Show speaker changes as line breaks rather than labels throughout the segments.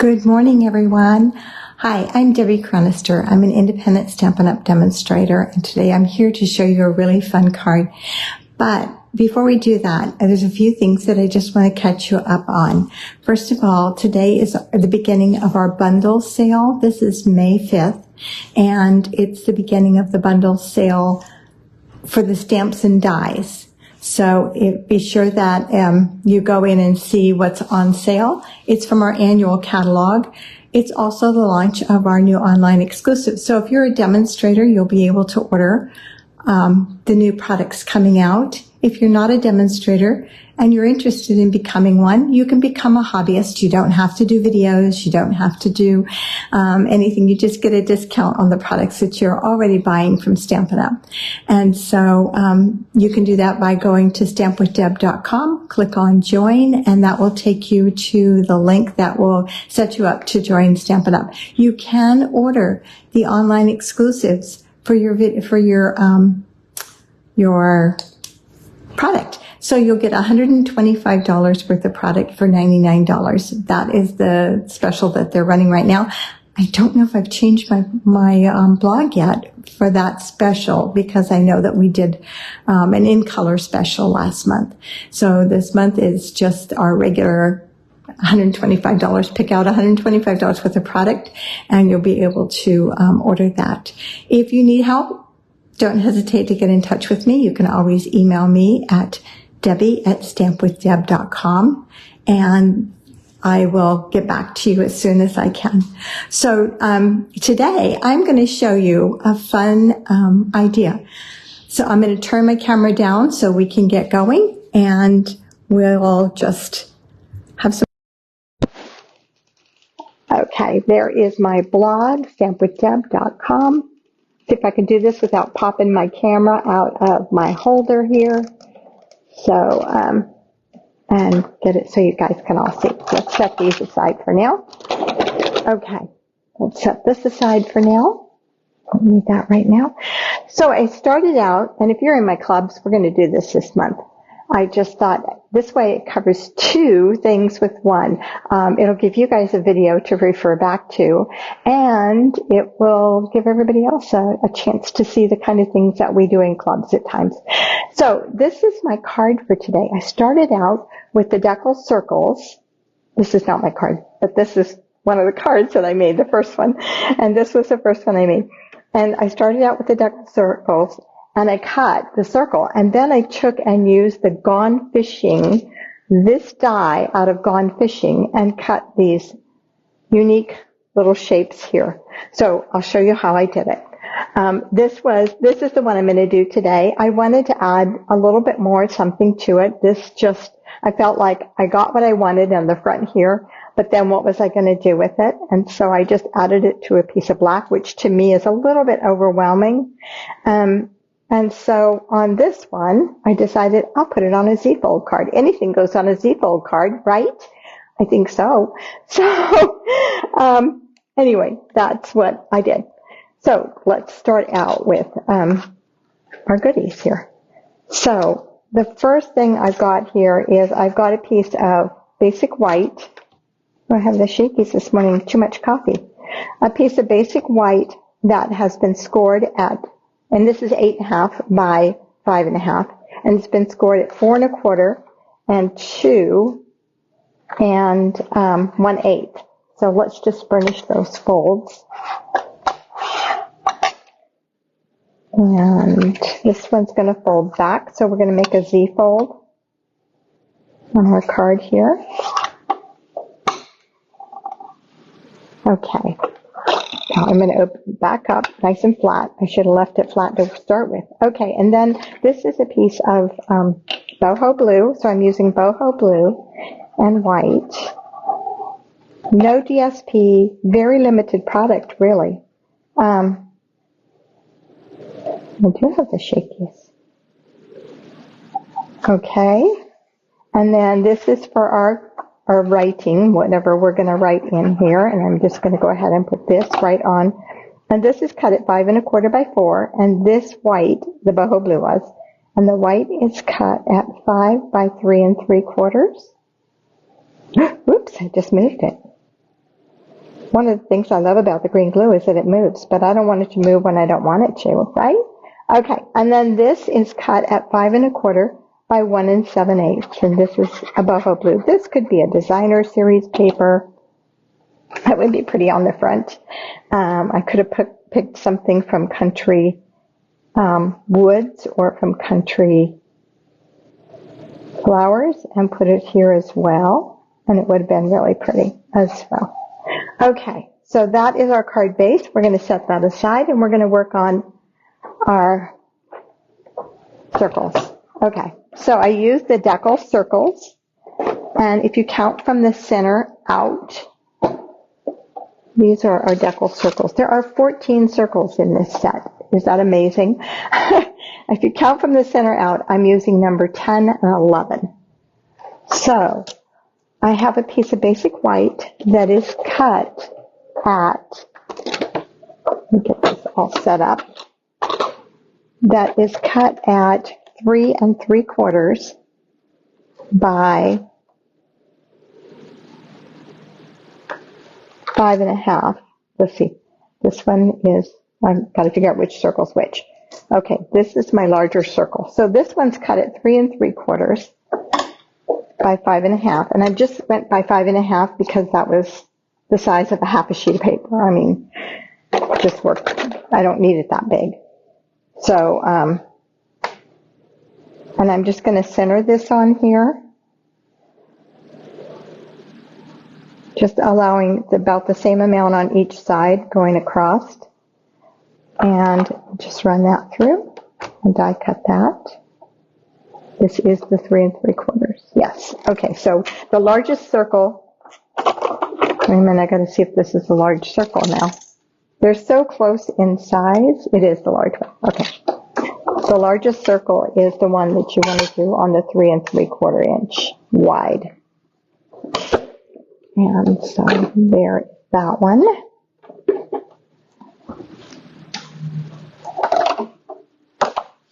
Good morning, everyone. Hi, I'm Debbie Cronister. I'm an independent Stampin' Up! Demonstrator, and today I'm here to show you a really fun card. But before we do that, there's a few things that I just want to catch you up on. First of all, today is the beginning of our bundle sale. This is May 5th, and it's the beginning of the bundle sale for the stamps and dies. So be sure that you go in and see what's on sale. It's from our annual catalog. It's also the launch of our new online exclusive. So if you're a demonstrator, you'll be able to order the new products coming out. If you're not a demonstrator and you're interested in becoming one, you can become a hobbyist. You don't have to do videos. You don't have to do anything. You just get a discount on the products that you're already buying from Stampin' Up! And so you can do that by going to stampwithdeb.com, click on join, and that will take you to the link that will set you up to join Stampin' Up! You can order the online exclusives for your product. So you'll get $125 worth of product for $99. That is the special that they're running right now. I don't know if I've changed my blog yet for that special, because I know that we did an in-color special last month. So this month is just our regular $125. Pick out $125 worth of product, and you'll be able to order that. If you need help, don't hesitate to get in touch with me. You can always email me at debbie@stampwithdeb.com, and I will get back to you as soon as I can. So today I'm going to show you a fun idea. So I'm going to turn my camera down so we can get going, and we'll just have some. Okay, there is my blog, stampwithdeb.com. See if I can do this without popping my camera out of my holder here. So, and get it so you guys can all see. Let's set these aside for now. Okay, let's set this aside for now. Don't need that right now. So I started out, and if you're in my clubs, we're going to do this month. I just thought this way it covers two things with one. It'll give you guys a video to refer back to, and it will give everybody else a chance to see the kind of things that we do in clubs at times. So this is my card for today. I started out with the Deckle circles. This is not my card, but this is one of the cards that I made, the first one. And this was the first one I made. And I started out with the Deckle circles, and I cut the circle, and then I took and used the Gone Fishing, this die out of Gone Fishing, and cut these unique little shapes here. So I'll show you how I did it. This is the one I'm going to do today. I wanted to add a little bit more something to it. I felt like I got what I wanted on the front here, but then what was I going to do with it? And so I just added it to a piece of black, which to me is a little bit overwhelming. And so on this one, I decided I'll put it on a Z-fold card. Anything goes on a Z-fold card, right? I think so. So anyway, that's what I did. So let's start out with our goodies here. So the first thing I've got here is I've got a piece of basic white. I have the shakies this morning, too much coffee. A piece of basic white that has been scored at, and this is 8.5 by 5.5, and it's been scored at 4 1/4 and 2 1/8. So let's just burnish those folds. And this one's going to fold back, so we're going to make a Z fold on our card here. Okay. Now I'm going to open it back up nice and flat. I should have left it flat to start with. Okay, and then this is a piece of boho blue, so I'm using boho blue and white. No DSP, very limited product, really. I do have the shakies. Okay, and then this is for our writing, whatever we're going to write in here, and I'm just going to go ahead and put this right on. And this is cut at 5 1/4 by 4, and this white, the boho blue was, and the white is cut at 5 by 3 3/4. Whoops, I just moved it. One of the things I love about the green glue is that it moves, but I don't want it to move when I don't want it to, right? Okay, and then this is cut at 5 1/4 by 1 7/8, and this is a buffalo blue. This could be a designer series paper. That would be pretty on the front. I could have picked something from Country Woods or from Country Flowers and put it here as well, and it would have been really pretty as well. Okay, so that is our card base. We're going to set that aside, and we're going to work on our circles. Okay, so I used the Deckle circles, and if you count from the center out, these are our Deckle circles. There are 14 circles in this set. Is that amazing? If you count from the center out, I'm using number 10 and 11. So I have a piece of basic white that is cut at, let me get this all set up, that is cut at 3 3/4 by 5 1/2. Let's see. This one is, I've got to figure out which circle's which. Okay, this is my larger circle. So this one's cut at 3 3/4 by 5 1/2. And I just went by 5 1/2 because that was the size of a half a sheet of paper. I mean, it just worked. I don't need it that big. So, and I'm just going to center this on here. Just allowing about the same amount on each side going across. And just run that through and die cut that. This is the 3 3/4. Yes. Okay, so the largest circle, wait a minute, I got to see if this is a large circle now. They're so close in size. It is the large one. Okay. The largest circle is the one that you want to do on the 3 3/4 inch wide. And so there is that one.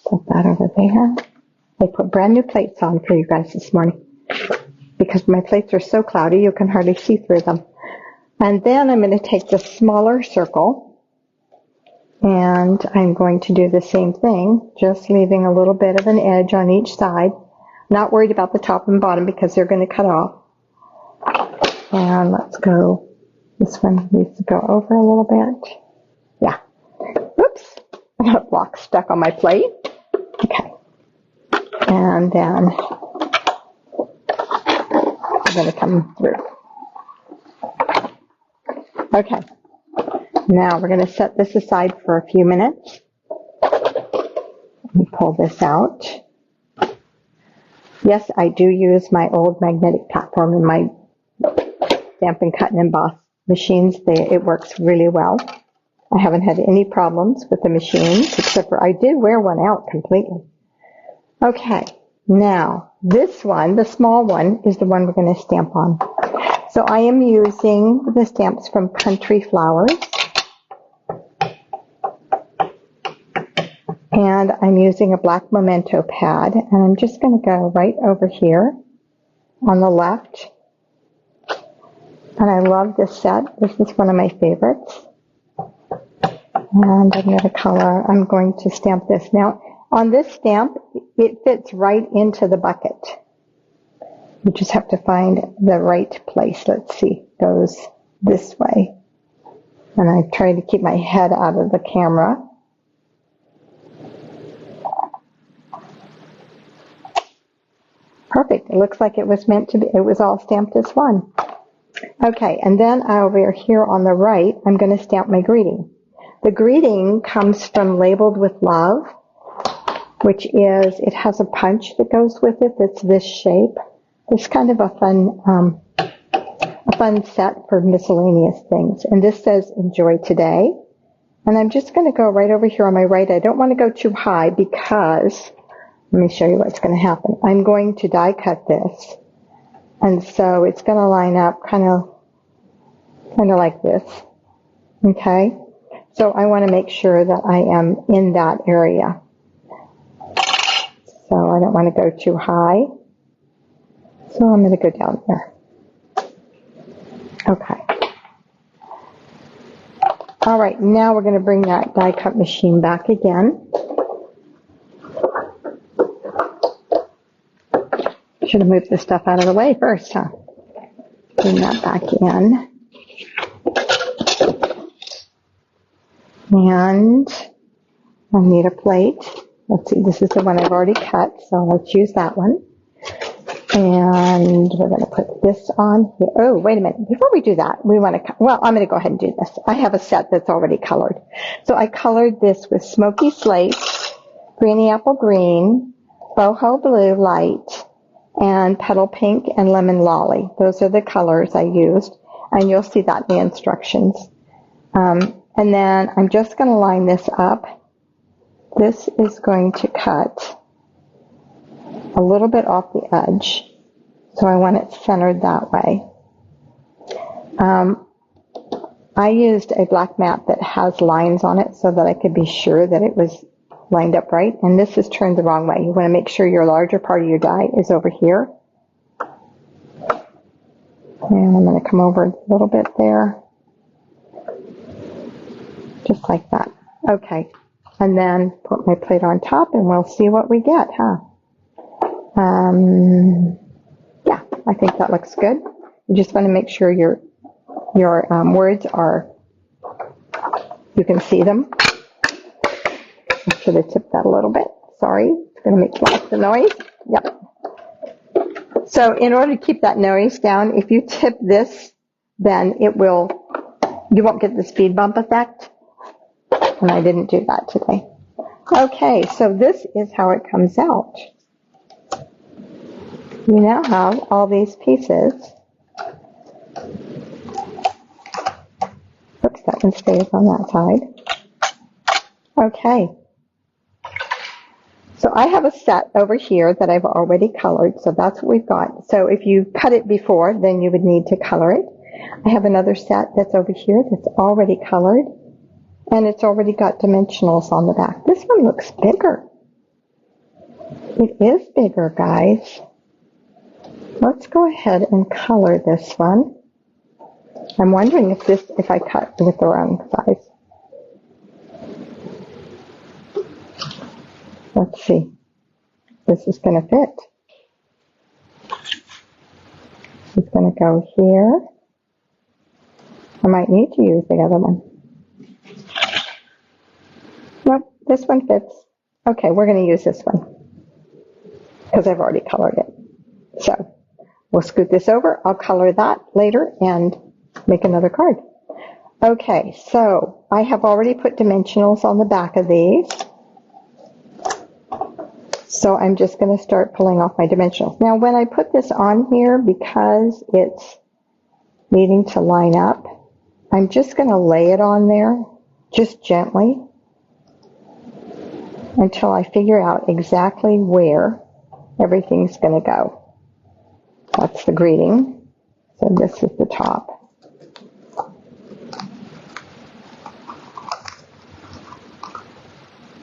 Put that over there. I put brand new plates on for you guys this morning because my plates are so cloudy you can hardly see through them. And then I'm going to take the smaller circle and I'm going to do the same thing, just leaving a little bit of an edge on each side. Not worried about the top and bottom because they're going to cut off. And let's go, this one needs to go over a little bit. Yeah. Oops, I got a block stuck on my plate. Okay. And then I'm going to come through. Okay. Now we're going to set this aside for a few minutes. Let me pull this out. Yes, I do use my old magnetic platform in my stamp and cut and emboss machines. It works really well. I haven't had any problems with the machines, except for I did wear one out completely. Okay, now this one, the small one, is the one we're going to stamp on. So I am using the stamps from Country Flowers. And I'm using a black memento pad, and I'm just going to go right over here on the left. And I love this set. This is one of my favorites. And I'm going to stamp this. Now, on this stamp, it fits right into the bucket. You just have to find the right place. Let's see, it goes this way. And I try to keep my head out of the camera. Perfect. It looks like it was meant to be. It was all stamped as one. Okay, and then over here on the right, I'm going to stamp my greeting. The greeting comes from Labeled with Love, which is, it has a punch that goes with it that's this shape. It's kind of a fun set for miscellaneous things. And this says, Enjoy Today. And I'm just going to go right over here on my right. I don't want to go too high because, let me show you what's going to happen. I'm going to die cut this. And so it's going to line up kind of like this. Okay? So I want to make sure that I am in that area. So I don't want to go too high. So I'm going to go down there. Okay. All right, now we're going to bring that die cut machine back again. Should have moved this stuff out of the way first, huh? Bring that back in. And I need a plate. Let's see, this is the one I've already cut, so let's use that one. And we're going to put this on here. Oh, wait a minute. Before we do that, we want to, well, I'm going to go ahead and do this. I have a set that's already colored. So I colored this with Smoky Slate, Greeny Apple Green, Boho Blue Light, and Petal Pink and Lemon Lolly. Those are the colors I used, and you'll see that in the instructions. And then I'm just going to line this up. This is going to cut a little bit off the edge, so I want it centered that way. I used a black mat that has lines on it so that I could be sure that it was lined up right, and this is turned the wrong way. You want to make sure your larger part of your die is over here. And I'm going to come over a little bit there, just like that. Okay, and then put my plate on top and we'll see what we get, huh? Yeah, I think that looks good. You just want to make sure your words are, you can see them. I should have tipped that a little bit. Sorry, it's going to make lots of noise. Yep. So in order to keep that noise down, if you tip this, then it will, you won't get the speed bump effect. And I didn't do that today. Okay, so this is how it comes out. You now have all these pieces. Oops, that one stays on that side. Okay. So I have a set over here that I've already colored, so that's what we've got. So if you cut it before, then you would need to color it. I have another set that's over here that's already colored, and it's already got dimensionals on the back. This one looks bigger. It is bigger, guys. Let's go ahead and color this one. I'm wondering if I cut with the wrong size. Let's see. This is going to fit. It's going to go here. I might need to use the other one. Nope, this one fits. Okay, we're going to use this one because I've already colored it. So we'll scoot this over. I'll color that later and make another card. Okay, so I have already put dimensionals on the back of these. So I'm just going to start pulling off my dimensionals. Now when I put this on here, because it's needing to line up, I'm just going to lay it on there, just gently, until I figure out exactly where everything's going to go. That's the greeting. So this is the top.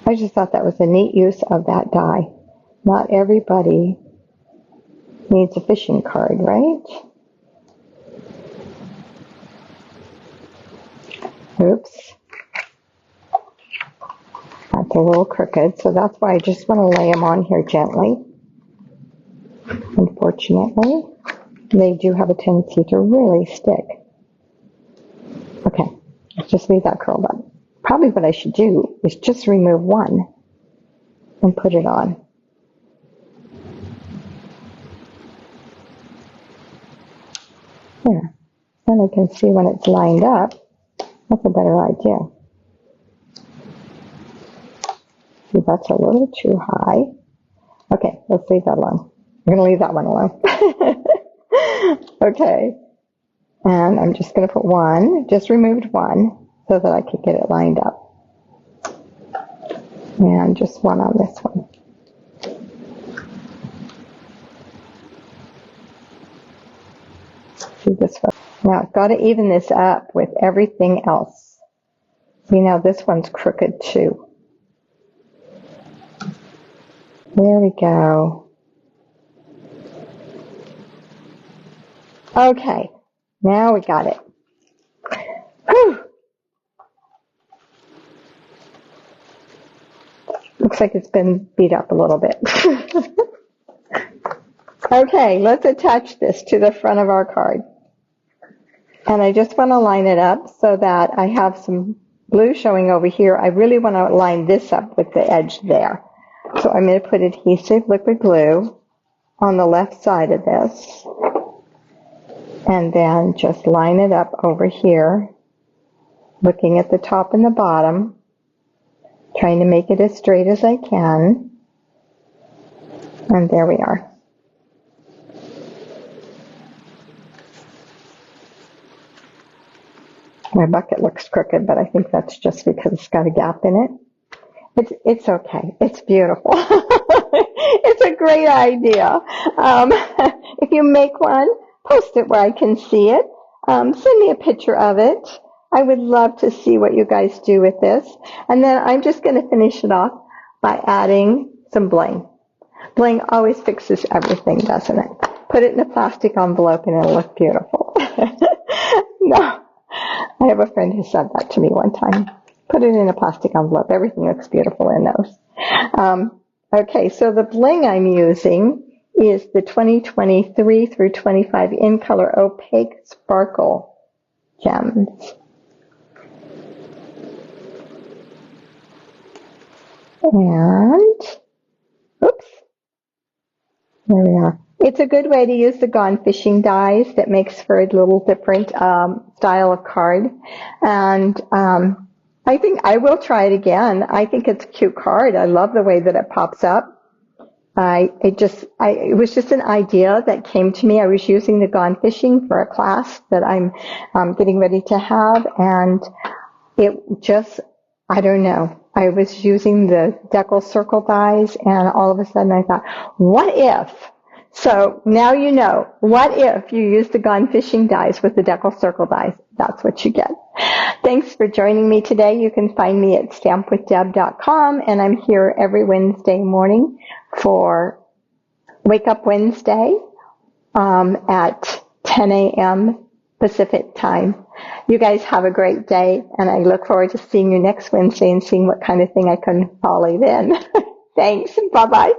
I just thought that was a neat use of that die. Not everybody needs a fishing card, right? Oops. That's a little crooked, so that's why I just want to lay them on here gently. Unfortunately, they do have a tendency to really stick. Okay, let's just leave that curled up. Probably what I should do is just remove one and put it on. There. Then I can see when it's lined up. That's a better idea. See, that's a little too high. Okay, let's leave that alone. I'm going to leave that one alone. Okay. And I'm just going to put one, just removed one, so that I could get it lined up. And just one on this one. See this one. Now I've got to even this up with everything else. See, now this one's crooked too. There we go. Okay, now we got it. Whew. Looks like it's been beat up a little bit. Okay, let's attach this to the front of our card. And I just want to line it up so that I have some blue showing over here. I really want to line this up with the edge there. So I'm going to put adhesive liquid glue on the left side of this. And then just line it up over here, looking at the top and the bottom, trying to make it as straight as I can. And there we are. My bucket looks crooked, but I think that's just because it's got a gap in it. It's okay. It's beautiful. It's a great idea. If you make one, post it where I can see it. Send me a picture of it. I would love to see what you guys do with this. And then I'm just going to finish it off by adding some bling. Bling always fixes everything, doesn't it? Put it in a plastic envelope and it'll look beautiful. No. I have a friend who said that to me one time. Put it in a plastic envelope. Everything looks beautiful in those. Okay, so the bling I'm using is the 2023 through 25 in color opaque sparkle gems. And, oops, there we are. It's a good way to use the Gone Fishing dies that makes for a little different style of card. And I think I will try it again. I think it's a cute card. I love the way that it pops up. It was just an idea that came to me. I was using the Gone Fishing for a class that I'm getting ready to have. And it just, I don't know. I was using the Deckle circle dies, and all of a sudden I thought, what if? So now you know, what if you use the Gone Fishing dies with the Deckle circle dies? That's what you get. Thanks for joining me today. You can find me at stampwithdeb.com, and I'm here every Wednesday morning for Wake Up Wednesday at 10 a.m. Pacific time. You guys have a great day, and I look forward to seeing you next Wednesday and seeing what kind of thing I can follow in. Thanks. Bye-bye.